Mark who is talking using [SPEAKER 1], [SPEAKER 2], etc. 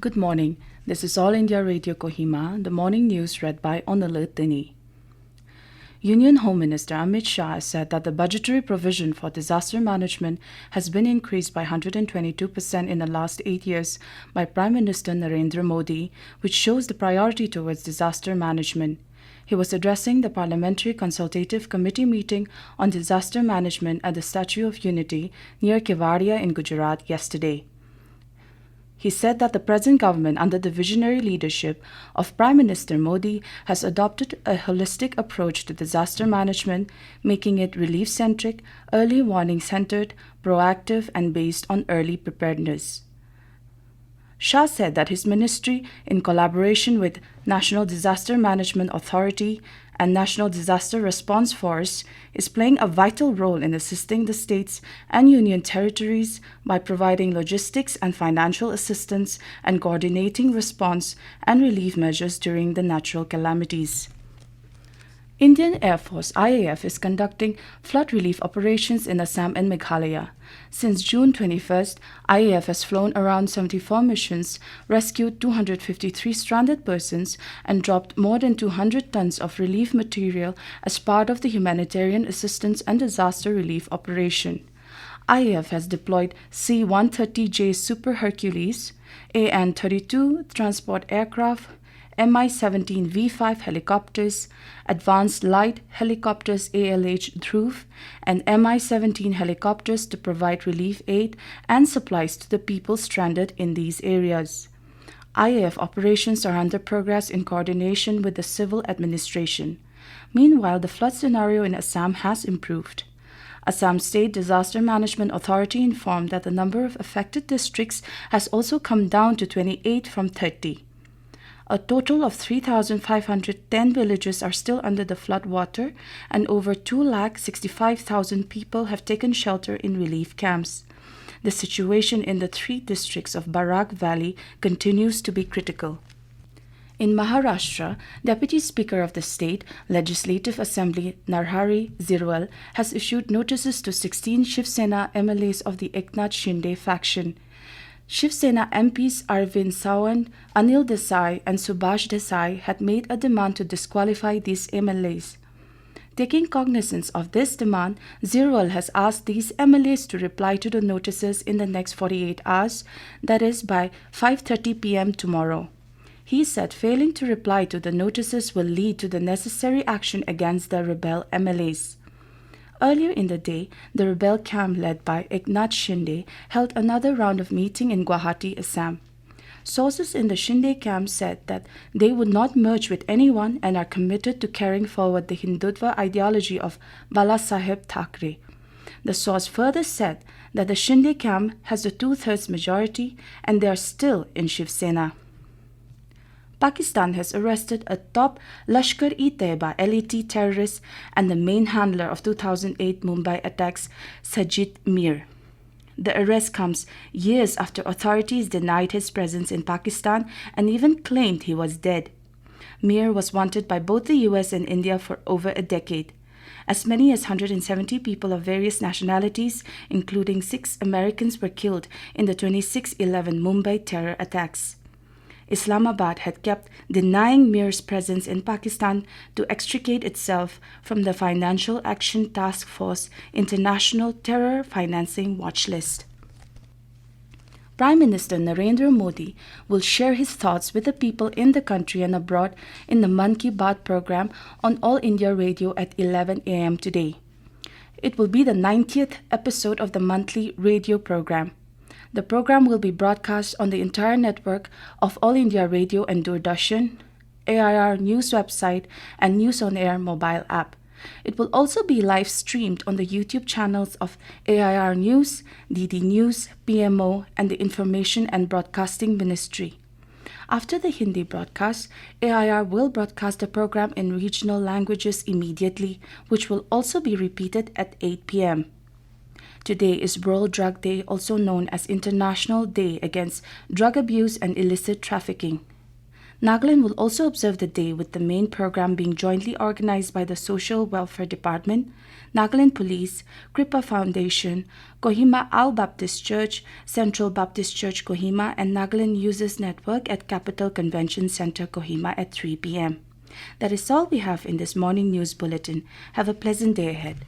[SPEAKER 1] Good morning. This is All India Radio Kohima, the morning news read by Bulletin. Union Home Minister Amit Shah said that the budgetary provision for disaster management has been increased by 122% in the last 8 years by Prime Minister Narendra Modi, which shows the priority towards disaster management. He was addressing the Parliamentary Consultative Committee meeting on disaster management at the Statue of Unity near Kevadia in Gujarat yesterday. He said that the present government, under the visionary leadership of Prime Minister Modi, has adopted a holistic approach to disaster management, making it relief-centric, early warning-centered, proactive, and based on early preparedness. Shah said that his ministry, in collaboration with National Disaster Management Authority and National Disaster Response Force, is playing a vital role in assisting the states and union territories by providing logistics and financial assistance and coordinating response and relief measures during the natural calamities. Indian Air Force IAF is conducting flood relief operations in Assam and Meghalaya. Since June 21st, IAF has flown around 74 missions, rescued 253 stranded persons, and dropped more than 200 tons of relief material as part of the humanitarian assistance and disaster relief operation. IAF has deployed C-130J Super Hercules, AN-32 transport aircraft, Mi-17 V5 helicopters, Advanced Light Helicopters ALH Dhruv, and Mi-17 helicopters to provide relief aid and supplies to the people stranded in these areas. IAF operations are under progress in coordination with the civil administration. Meanwhile, the flood scenario in Assam has improved. Assam State Disaster Management Authority informed that the number of affected districts has also come down to 28 from 30. A total of 3,510 villages are still under the flood water, and over 265,000 people have taken shelter in relief camps. The situation in the 3 districts of Barak Valley continues to be critical. In Maharashtra, Deputy Speaker of the State Legislative Assembly Speaker Zirval has issued notices to 16 Shivsena MLAs of the Eknath Shinde faction. Shivsena MPs Arvind Sawant, Anil Desai and Subhash Desai had made a demand to disqualify these MLAs. Taking cognizance of this demand, Zirval has asked these MLAs to reply to the notices in the next 48 hours, that is by 5:30 p.m. tomorrow. He said failing to reply to the notices will lead to the necessary action against the rebel MLAs. Earlier in the day, the rebel camp led by Eknath Shinde held another round of meeting in Guwahati, Assam. Sources in the Shinde camp said that they would not merge with anyone and are committed to carrying forward the Hindutva ideology of Balasaheb Thackeray. The source further said that the Shinde camp has a 2/3 majority and they are still in Shivsena. Pakistan has arrested a top Lashkar-e-Taiba LET terrorist and the main handler of 2008 Mumbai attacks, Sajid Mir. The arrest comes years after authorities denied his presence in Pakistan and even claimed he was dead. Mir was wanted by both the US and India for over a decade. As many as 170 people of various nationalities, including 6 Americans, were killed in the 26/11 Mumbai terror attacks. Islamabad had kept denying Mir's presence in Pakistan to extricate itself from the Financial Action Task Force International Terror Financing Watch List. Prime Minister Narendra Modi will share his thoughts with the people in the country and abroad in the Mann Ki Baat program on All India Radio at 11 a.m. today. It will be the 90th episode of the monthly radio program. The program will be broadcast on the entire network of All India Radio and Doordarshan, AIR News website, and News on Air mobile app. It will also be live streamed on the YouTube channels of AIR News, DD News, PMO, and the Information and Broadcasting Ministry. After the Hindi broadcast, AIR will broadcast the program in regional languages immediately, which will also be repeated at 8 p.m. Today is World Drug Day, also known as International Day Against Drug Abuse and Illicit Trafficking. Nagaland will also observe the day with the main program being jointly organized by the Social Welfare Department, Nagaland Police, Kripa Foundation, Kohima Ao Baptist Church, Central Baptist Church Kohima, and Nagaland Users Network at Capital Convention Center Kohima at 3 p.m. That is all we have in this morning news bulletin. Have a pleasant day ahead.